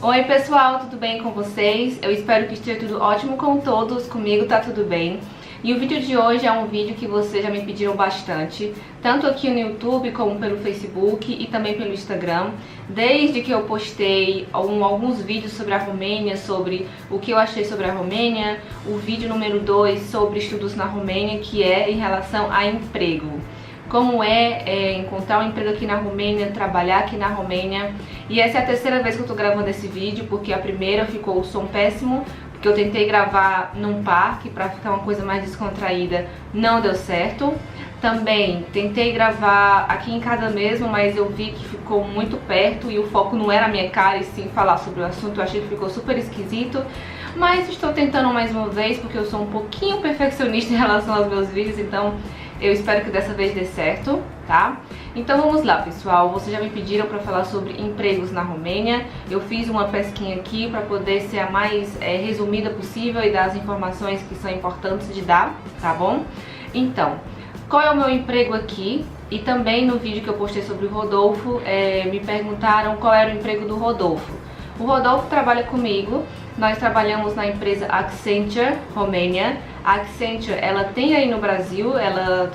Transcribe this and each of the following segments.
Oi pessoal, tudo bem com vocês? Eu espero que esteja tudo ótimo com todos, comigo tá tudo bem. E o vídeo de hoje é um vídeo que vocês já me pediram bastante, tanto aqui no YouTube como pelo Facebook e também pelo Instagram. Desde que eu postei alguns vídeos sobre a Romênia, sobre o que eu achei sobre a Romênia, o vídeo número 2 sobre estudos na Romênia, que é em relação a emprego. Como encontrar um emprego aqui na Romênia, trabalhar aqui na Romênia. E essa é a terceira vez que eu tô gravando esse vídeo, porque a primeira ficou o som péssimo, porque eu tentei gravar num parque pra ficar uma coisa mais descontraída, não deu certo. Também tentei gravar aqui em casa mesmo, mas eu vi que ficou muito perto e o foco não era a minha cara, e sim falar sobre o assunto. Eu achei que ficou super esquisito. Mas estou tentando mais uma vez, porque eu sou um pouquinho perfeccionista em relação aos meus vídeos, então eu espero que dessa vez dê certo, tá? Então vamos lá, pessoal. Vocês já me pediram para falar sobre empregos na Romênia. Eu fiz uma pesquinha aqui para poder ser a mais resumida possível e dar as informações que são importantes de dar, tá bom? Então, qual é o meu emprego aqui? E também no vídeo que eu postei sobre o Rodolfo, me perguntaram qual era o emprego do Rodolfo. O Rodolfo trabalha comigo, nós trabalhamos na empresa Accenture Romênia. A Accenture, ela tem aí no Brasil,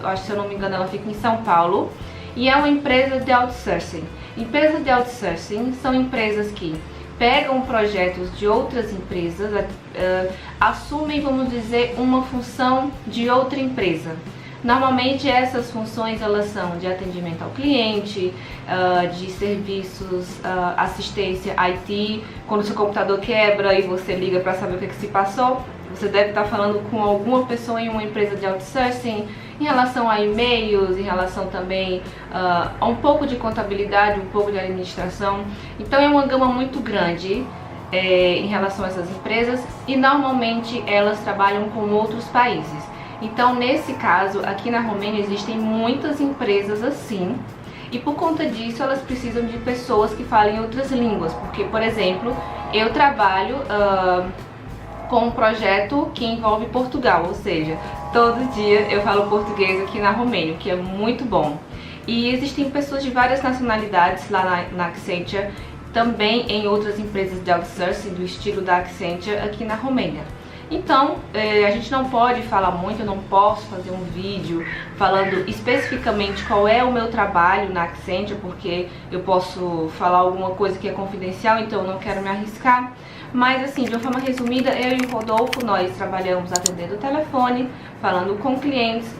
acho que se eu não me engano, ela fica em São Paulo. E é uma empresa de outsourcing. Empresas de outsourcing são empresas que pegam projetos de outras empresas, assumem, vamos dizer, uma função de outra empresa. Normalmente essas funções elas são de atendimento ao cliente, de serviços, assistência IT. Quando seu computador quebra e você liga para saber o que se passou, você deve estar falando com alguma pessoa em uma empresa de outsourcing em relação a e-mails, em relação também a um pouco de contabilidade, um pouco de administração. Então é uma gama muito grande em relação a essas empresas, e normalmente elas trabalham com outros países. Então, nesse caso, aqui na Romênia existem muitas empresas assim, e por conta disso elas precisam de pessoas que falem outras línguas, porque, por exemplo, eu trabalho com um projeto que envolve Portugal, ou seja, todo dia eu falo português aqui na Romênia, o que é muito bom. E existem pessoas de várias nacionalidades lá na Accenture, também em outras empresas de outsourcing do estilo da Accenture aqui na Romênia. Então, a gente não pode falar muito, eu não posso fazer um vídeo falando especificamente qual é o meu trabalho na Accenture, porque eu posso falar alguma coisa que é confidencial, então eu não quero me arriscar. Mas assim, de uma forma resumida, eu e o Rodolfo, nós trabalhamos atendendo o telefone, falando com clientes,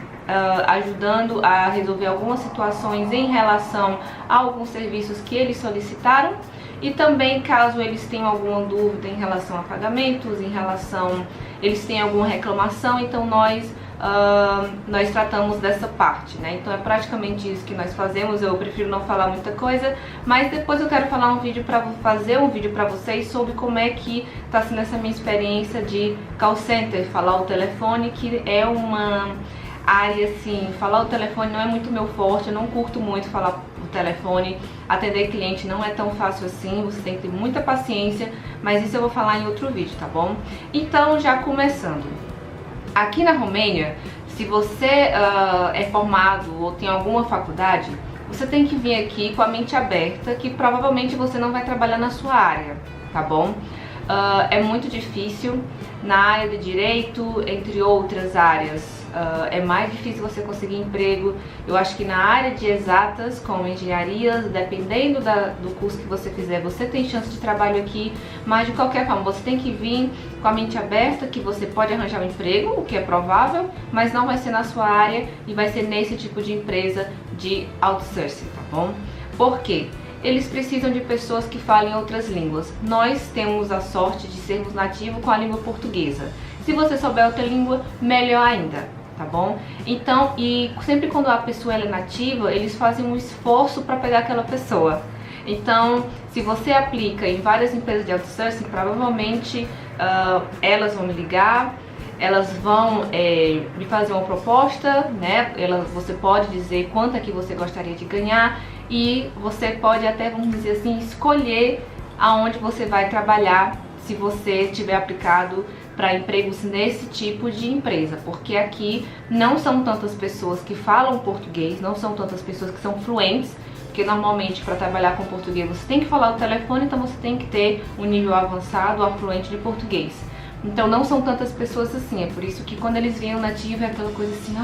ajudando a resolver algumas situações em relação a alguns serviços que eles solicitaram. E também, caso eles tenham alguma dúvida em relação a pagamentos, eles têm alguma reclamação, então nós tratamos dessa parte, né? Então é praticamente isso que nós fazemos. Eu prefiro não falar muita coisa, mas depois eu quero fazer um vídeo para vocês sobre como é que tá sendo essa minha experiência de call center, falar o telefone, que é uma área assim, falar o telefone não é muito meu forte, eu não curto muito falar o telefone, atender cliente não é tão fácil assim, você tem que ter muita paciência, mas isso eu vou falar em outro vídeo, tá bom? Então, já começando, aqui na Romênia, se você é formado ou tem alguma faculdade, você tem que vir aqui com a mente aberta, que provavelmente você não vai trabalhar na sua área, tá bom? É muito difícil na área de direito, entre outras áreas. É mais difícil você conseguir emprego. Eu acho que na área de exatas, como engenharias, dependendo do curso que você fizer, você tem chance de trabalho aqui, mas de qualquer forma você tem que vir com a mente aberta, que você pode arranjar um emprego, o que é provável, mas não vai ser na sua área e vai ser nesse tipo de empresa de outsourcing, tá bom? Por quê? Eles precisam de pessoas que falem outras línguas. Nós temos a sorte de sermos nativos com a língua portuguesa. Se você souber outra língua, melhor ainda, tá bom? Então, e sempre quando a pessoa é nativa, eles fazem um esforço para pegar aquela pessoa. Então, se você aplica em várias empresas de outsourcing, provavelmente elas vão me ligar, elas vão me fazer uma proposta, né? Você pode dizer quanto é que você gostaria de ganhar e você pode até, vamos dizer assim, escolher aonde você vai trabalhar se você tiver aplicado para empregos nesse tipo de empresa, porque aqui não são tantas pessoas que falam português, não são tantas pessoas que são fluentes, porque normalmente para trabalhar com português você tem que falar o telefone, então você tem que ter um nível avançado ou fluente de português. Então não são tantas pessoas assim, é por isso que quando eles veem um nativo é aquela coisa assim,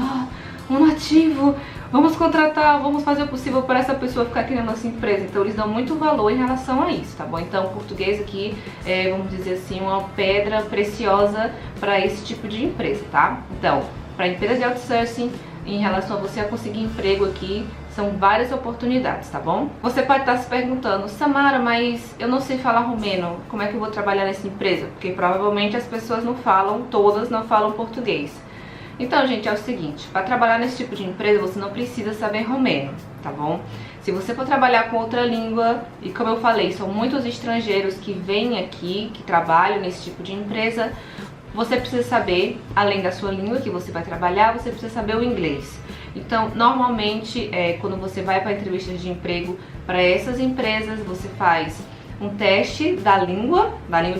um nativo, vamos contratar, vamos fazer o possível para essa pessoa ficar aqui na nossa empresa. Então eles dão muito valor em relação a isso, tá bom? Então o português aqui é, vamos dizer assim, uma pedra preciosa para esse tipo de empresa, tá? Então, para empresa de outsourcing, em relação a você conseguir emprego aqui, são várias oportunidades, tá bom? Você pode estar se perguntando, Samara, mas eu não sei falar romeno, como é que eu vou trabalhar nessa empresa? Porque provavelmente as pessoas não falam, todas não falam português. Então, gente, é o seguinte, para trabalhar nesse tipo de empresa você não precisa saber romeno, tá bom? Se você for trabalhar com outra língua, e como eu falei, são muitos estrangeiros que vêm aqui, que trabalham nesse tipo de empresa, você precisa saber, além da sua língua que você vai trabalhar, você precisa saber o inglês. Então, normalmente, quando você vai para entrevistas de emprego para essas empresas, você faz um teste da língua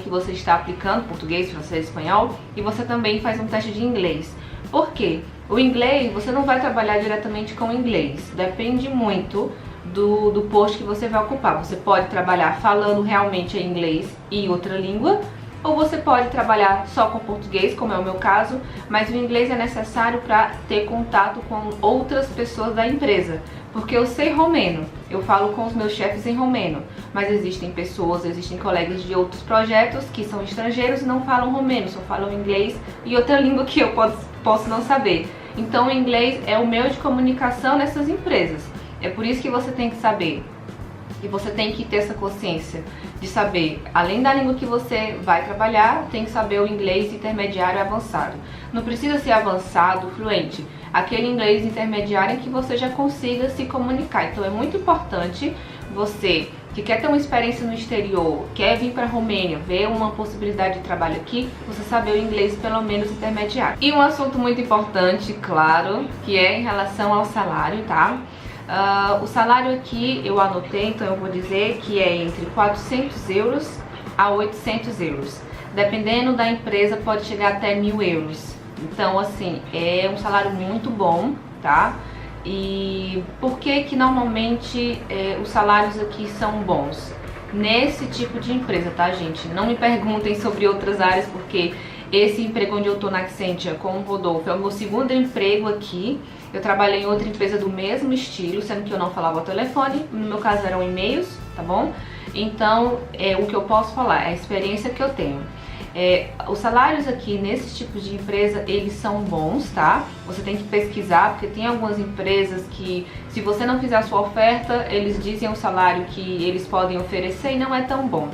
que você está aplicando, português, francês, espanhol, e você também faz um teste de inglês. Por quê? O inglês, você não vai trabalhar diretamente com o inglês, depende muito do posto que você vai ocupar. Você pode trabalhar falando realmente em inglês e outra língua, ou você pode trabalhar só com português, como é o meu caso, mas o inglês é necessário para ter contato com outras pessoas da empresa. Porque eu sei romeno, eu falo com os meus chefes em romeno, mas existem pessoas, existem colegas de outros projetos que são estrangeiros e não falam romeno, só falam inglês e outra língua que eu posso não saber. Então o inglês é o meio de comunicação nessas empresas. É por isso que você tem que saber. E você tem que ter essa consciência de saber, além da língua que você vai trabalhar, tem que saber o inglês intermediário e avançado. Não precisa ser avançado, fluente. Aquele inglês intermediário em que você já consiga se comunicar. Então é muito importante você que quer ter uma experiência no exterior, quer vir para a Romênia, ver uma possibilidade de trabalho aqui, você saber o inglês pelo menos intermediário. E um assunto muito importante, claro, que é em relação ao salário, tá? O salário aqui eu anotei, então eu vou dizer que é entre 400 euros a 800 euros. Dependendo da empresa pode chegar até 1.000 euros. Então assim, é um salário muito bom, tá? E por que que normalmente os salários aqui são bons? Nesse tipo de empresa, tá, gente? Não me perguntem sobre outras áreas, porque esse emprego onde eu tô na Accenture com o Rodolfo é o meu segundo emprego aqui. Eu trabalhei em outra empresa do mesmo estilo, sendo que eu não falava ao telefone, no meu caso eram e-mails, tá bom? Então, o que eu posso falar, é a experiência que eu tenho. Os salários aqui nesse tipo de empresa, eles são bons, tá? Você tem que pesquisar, porque tem algumas empresas que, se você não fizer a sua oferta, eles dizem o salário que eles podem oferecer e não é tão bom.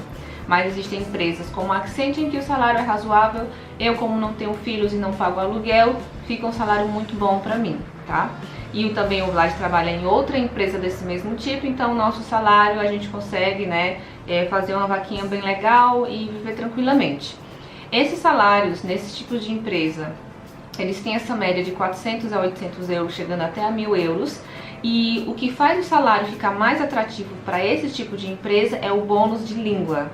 Mas existem empresas como a Accenture em que o salário é razoável. Eu, como não tenho filhos e não pago aluguel, fica um salário muito bom pra mim, tá? E também o Vlad trabalha em outra empresa desse mesmo tipo, então o nosso salário a gente consegue, né, fazer uma vaquinha bem legal e viver tranquilamente. Esses salários nesse tipo de empresa, eles têm essa média de 400 a 800 euros, chegando até a 1.000 euros. E o que faz o salário ficar mais atrativo para esse tipo de empresa é o bônus de língua.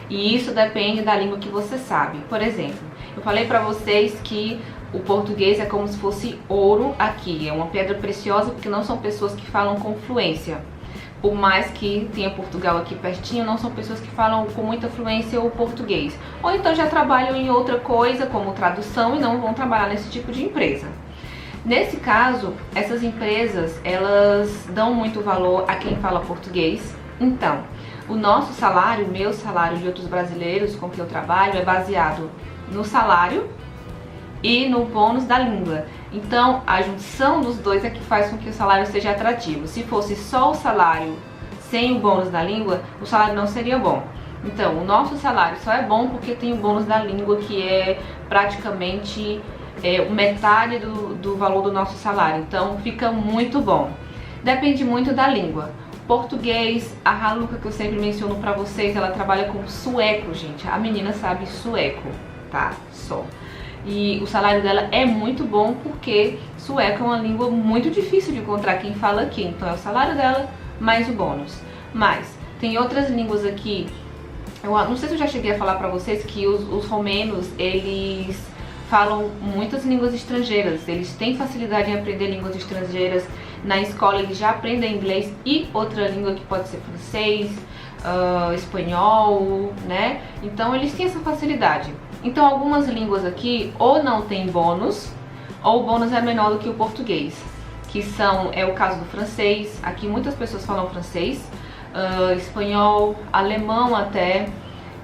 E isso depende da língua que você sabe. Por exemplo, eu falei para vocês que o português é como se fosse ouro aqui. É uma pedra preciosa porque não são pessoas que falam com fluência. Por mais que tenha Portugal aqui pertinho, não são pessoas que falam com muita fluência o português. Ou então já trabalham em outra coisa, como tradução, e não vão trabalhar nesse tipo de empresa. Nesse caso, essas empresas, elas dão muito valor a quem fala português. Então, o nosso salário, o meu salário de outros brasileiros com que eu trabalho é baseado no salário e no bônus da língua. Então, a junção dos dois é que faz com que o salário seja atrativo. Se fosse só o salário sem o bônus da língua, o salário não seria bom. Então, o nosso salário só é bom porque tem o bônus da língua, que é praticamente metade do valor do nosso salário. Então, fica muito bom. Depende muito da língua. Português, a Raluca, que eu sempre menciono pra vocês, ela trabalha com sueco, gente. A menina sabe sueco, tá? Só. E o salário dela é muito bom porque sueco é uma língua muito difícil de encontrar quem fala aqui. Então é o salário dela mais o bônus. Mas tem outras línguas aqui Eu não sei se eu já cheguei a falar pra vocês que os romenos, eles falam muitas línguas estrangeiras, eles têm facilidade em aprender línguas estrangeiras. Na escola eles já aprendem inglês e outra língua que pode ser francês, espanhol, né? Então eles têm essa facilidade. Então algumas línguas aqui ou não tem bônus, ou o bônus é menor do que o português, que é o caso do francês. Aqui muitas pessoas falam francês, espanhol, alemão até,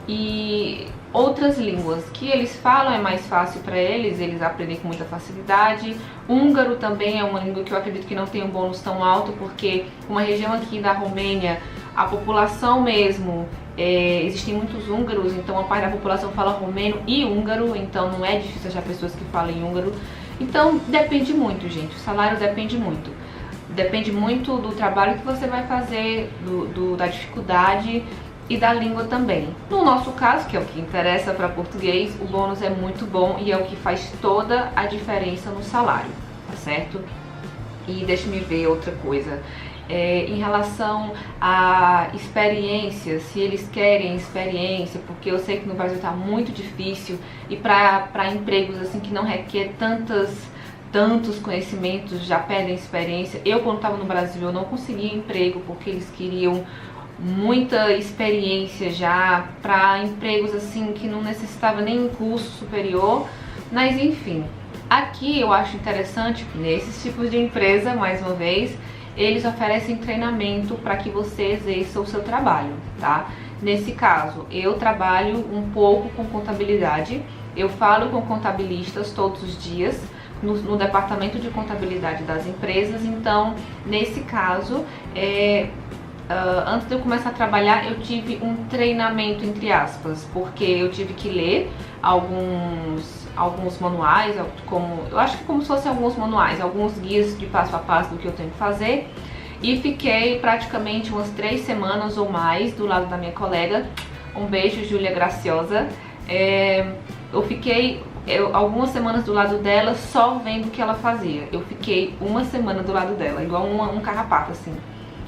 e outras línguas que eles falam é mais fácil para eles aprendem com muita facilidade. Húngaro também é uma língua que eu acredito que não tem um bônus tão alto, porque uma região aqui da Romênia, a população mesmo, existem muitos húngaros, então a parte da população fala romeno e húngaro, então não é difícil achar pessoas que falem húngaro. Então depende muito, gente, o salário depende muito. Depende muito do trabalho que você vai fazer, da dificuldade e da língua também. No nosso caso, que é o que interessa para português, o bônus é muito bom e é o que faz toda a diferença no salário, tá certo? E deixa-me ver outra coisa. Em relação à experiência, se eles querem experiência, porque eu sei que no Brasil tá muito difícil, e para empregos assim que não requer tantos conhecimentos, já pedem experiência. Eu, quando estava no Brasil, eu não conseguia emprego porque eles queriam muita experiência já para empregos assim que não necessitava nem um curso superior. Mas enfim, aqui eu acho interessante, nesses tipos de empresa, mais uma vez, eles oferecem treinamento para que você exerça o seu trabalho, tá? Nesse caso, eu trabalho um pouco com contabilidade, eu falo com contabilistas todos os dias, no departamento de contabilidade das empresas. Então, nesse caso, antes de eu começar a trabalhar, eu tive um treinamento, entre aspas, porque eu tive que ler alguns manuais, eu acho que como se fossem alguns manuais, alguns guias de passo a passo do que eu tenho que fazer, e fiquei praticamente umas 3 semanas ou mais do lado da minha colega. Um beijo, Júlia Graciosa. Eu fiquei algumas semanas do lado dela só vendo o que ela fazia. Eu fiquei uma semana do lado dela, igual um carrapato assim,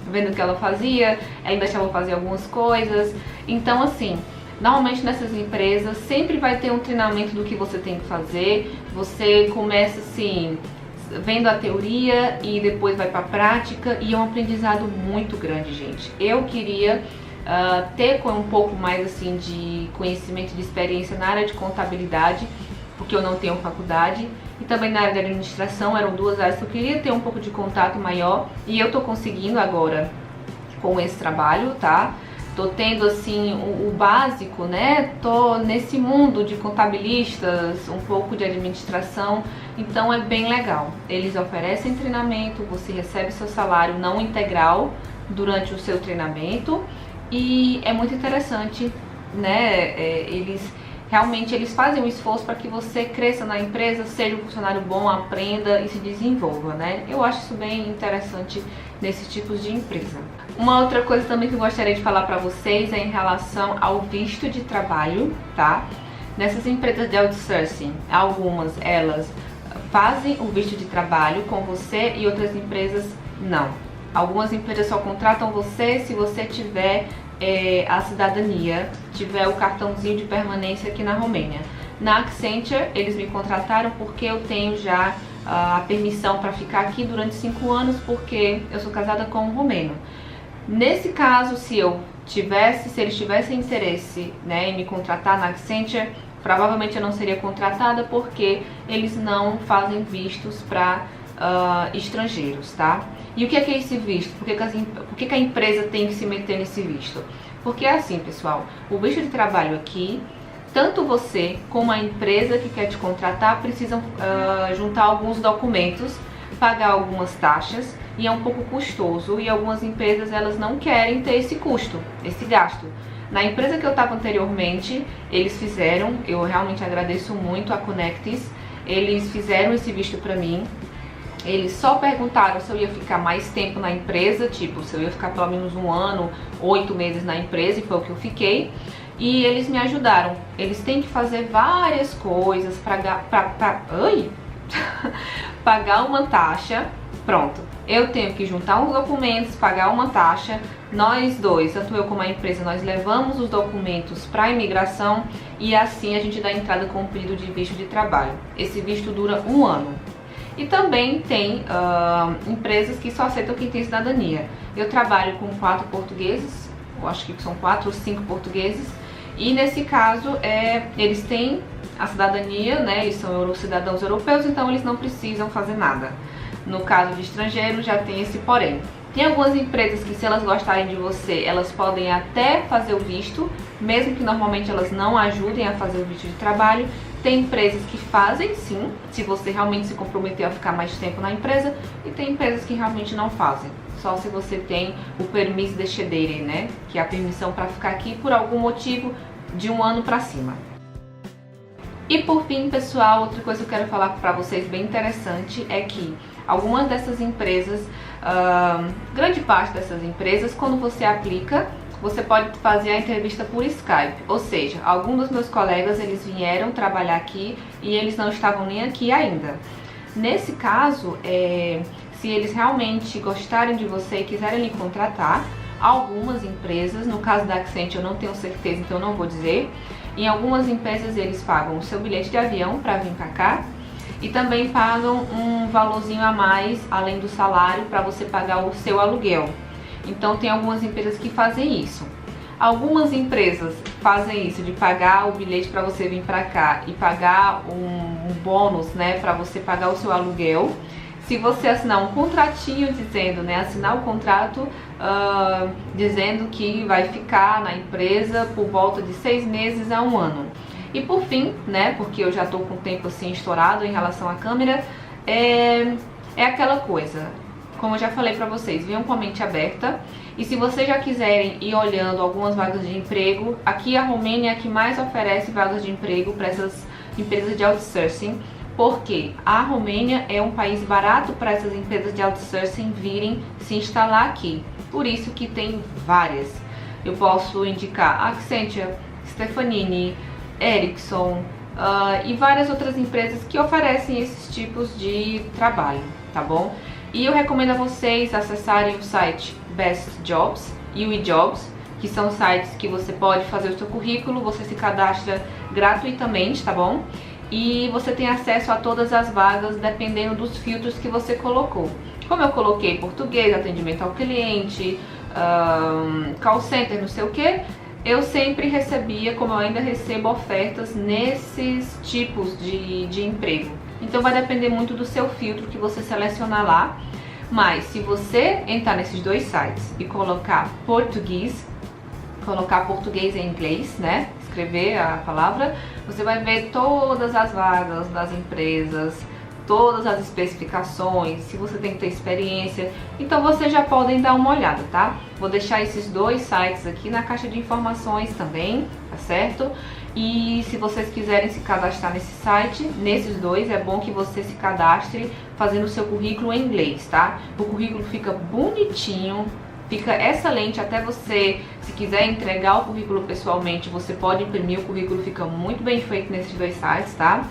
vendo o que ela fazia. Ela deixava eu fazer algumas coisas. Então assim, normalmente nessas empresas sempre vai ter um treinamento do que você tem que fazer. Você começa assim, vendo a teoria e depois vai pra prática, e é um aprendizado muito grande, gente. Eu queria ter um pouco mais assim de conhecimento, de experiência na área de contabilidade, porque eu não tenho faculdade, e também na área de administração. Eram duas áreas que eu queria ter um pouco de contato maior, e eu tô conseguindo agora com esse trabalho, tá? Tô tendo assim o básico, né? Tô nesse mundo de contabilistas, um pouco de administração, então é bem legal. Eles oferecem treinamento, você recebe seu salário não integral durante o seu treinamento, e é muito interessante, né? Realmente eles fazem um esforço para que você cresça na empresa, seja um funcionário bom, aprenda e se desenvolva, né? Eu acho isso bem interessante nesses tipos de empresa. Uma outra coisa também que eu gostaria de falar para vocês é em relação ao visto de trabalho, tá? Nessas empresas de outsourcing, algumas elas fazem o visto de trabalho com você e outras empresas não. Algumas empresas só contratam você se você tiver a cidadania, tiver o cartãozinho de permanência aqui na Romênia. Na Accenture, eles me contrataram porque eu tenho já a permissão para ficar aqui durante 5 anos, porque eu sou casada com um romeno. Nesse caso, se eles tivessem interesse, né, em me contratar na Accenture, provavelmente eu não seria contratada, porque eles não fazem vistos para estrangeiros, tá? E o que é esse visto? Por que a empresa tem que se meter nesse visto? Porque é assim, pessoal, o visto de trabalho aqui, tanto você como a empresa que quer te contratar precisam juntar alguns documentos, pagar algumas taxas, e é um pouco custoso, e algumas empresas elas não querem ter esse custo, esse gasto. Na empresa que eu estava anteriormente, eles fizeram, eu realmente agradeço muito a Connectis, eles fizeram esse visto para mim. Eles só perguntaram se eu ia ficar mais tempo na empresa, tipo, se eu ia ficar pelo menos 1 ano, 8 meses na empresa, e foi o que eu fiquei. E eles me ajudaram. Eles têm que fazer várias coisas, pagar uma taxa, pronto. eu tenho que juntar uns documentos, pagar uma taxa, nós dois, tanto eu como a empresa, nós levamos os documentos para a imigração e assim a gente dá entrada com o pedido de visto de trabalho. Esse visto dura 1 ano. E também tem empresas que só aceitam quem tem cidadania. Eu trabalho com 4 portugueses, eu acho que são 4 ou 5 portugueses, e nesse caso eles têm a cidadania, né? Eles são cidadãos europeus, então eles não precisam fazer nada. No caso de estrangeiro já tem esse porém. Tem algumas empresas que, se elas gostarem de você, elas podem até fazer o visto, mesmo que normalmente elas não ajudem a fazer o visto de trabalho. Tem empresas que fazem sim, se você realmente se comprometer a ficar mais tempo na empresa, e tem empresas que realmente não fazem, só se você tem o permiso de estuderen, né, que é a permissão para ficar aqui por algum motivo de 1 ano para cima. E por fim, pessoal, outra coisa que eu quero falar para vocês bem interessante é que algumas dessas empresas, grande parte dessas empresas, quando você aplica, você pode fazer a entrevista por Skype. Ou seja, alguns dos meus colegas, eles vieram trabalhar aqui e eles não estavam nem aqui ainda. Nesse caso, se eles realmente gostarem de você e quiserem lhe contratar, algumas empresas, no caso da Accenture eu não tenho certeza, então eu não vou dizer, em algumas empresas eles pagam o seu bilhete de avião para vir para cá e também pagam um valorzinho a mais, além do salário, para você pagar o seu aluguel. Então tem algumas empresas que fazem isso. Algumas empresas fazem isso, de pagar o bilhete para você vir para cá e pagar um bônus, né, para você pagar o seu aluguel. Se você assinar um contratinho dizendo, né, assinar o contrato dizendo que vai ficar na empresa por volta de 6 meses a 1 ano. E por fim, né, porque eu já tô com o tempo assim estourado em relação à câmera, é aquela coisa, como eu já falei pra vocês, venham com a mente aberta. E se vocês já quiserem ir olhando algumas vagas de emprego, aqui a Romênia é a que mais oferece vagas de emprego para essas empresas de outsourcing, porque a Romênia é um país barato para essas empresas de outsourcing virem se instalar aqui. Por isso que tem várias. Eu posso indicar Accenture, Stefanini, Ericsson e várias outras empresas que oferecem esses tipos de trabalho, tá bom? E eu recomendo a vocês acessarem o site Best Jobs e o eJobs, que são sites que você pode fazer o seu currículo, você se cadastra gratuitamente, tá bom? E você tem acesso a todas as vagas dependendo dos filtros que você colocou. Como eu coloquei português, atendimento ao cliente, call center, não sei o que, eu sempre recebia, como eu ainda recebo, ofertas nesses tipos de emprego. Então vai depender muito do seu filtro que você selecionar lá. Mas se você entrar nesses dois sites e colocar português e inglês, né, escrever a palavra, você vai ver todas as vagas das empresas, todas as especificações, se você tem que ter experiência. Então vocês já podem dar uma olhada, tá? Vou deixar esses dois sites aqui na caixa de informações também, tá certo? E se vocês quiserem se cadastrar nesse site, nesses dois, é bom que você se cadastre fazendo o seu currículo em inglês, tá? O currículo fica bonitinho, fica excelente, até você, se quiser entregar o currículo pessoalmente, você pode imprimir, o currículo fica muito bem feito nesses dois sites, tá?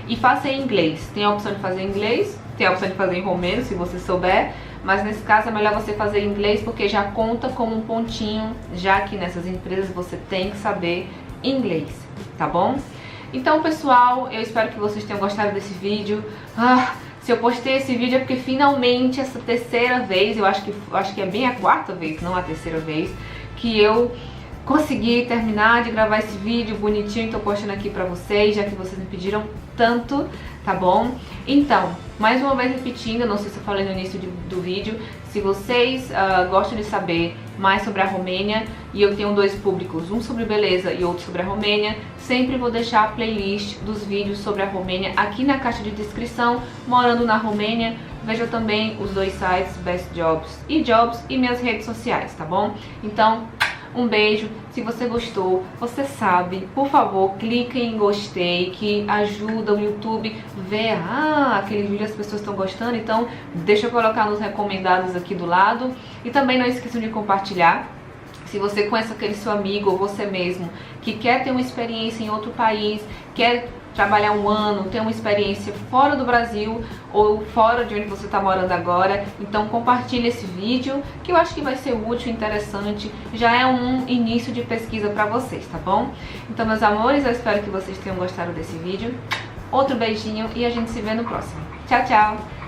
E faça em inglês, tem a opção de fazer em inglês, tem a opção de fazer em romeno, se você souber, mas nesse caso é melhor você fazer em inglês, porque já conta como um pontinho, já que nessas empresas você tem que saber inglês, tá bom? Então, pessoal, eu espero que vocês tenham gostado desse vídeo. Se eu postei esse vídeo é porque finalmente essa terceira vez, eu acho que é bem a 4ª vez, não a terceira vez, que eu consegui terminar de gravar esse vídeo bonitinho. Tô postando aqui pra vocês, já que vocês me pediram tanto, tá bom? Então, mais uma vez repetindo, não sei se eu falei no início do vídeo, se vocês gostam de saber mais sobre a Romênia, e eu tenho 2 públicos, um sobre beleza e outro sobre a Romênia, sempre vou deixar a playlist dos vídeos sobre a Romênia aqui na caixa de descrição. Morando na Romênia, veja também os 2 sites, Best Jobs e Jobs, e minhas redes sociais, tá bom? Então, um beijo. Se você gostou, você sabe, por favor, clique em gostei, que ajuda o YouTube a ver, aquele vídeo as pessoas estão gostando, então deixa eu colocar nos recomendados aqui do lado. E também não esqueçam de compartilhar. Se você conhece aquele seu amigo ou você mesmo que quer ter uma experiência em outro país, quer trabalhar um ano, ter uma experiência fora do Brasil ou fora de onde você está morando agora. Então compartilhe esse vídeo, que eu acho que vai ser útil, interessante, já é um início de pesquisa para vocês, tá bom? Então, meus amores, eu espero que vocês tenham gostado desse vídeo. Outro beijinho e a gente se vê no próximo. Tchau, tchau!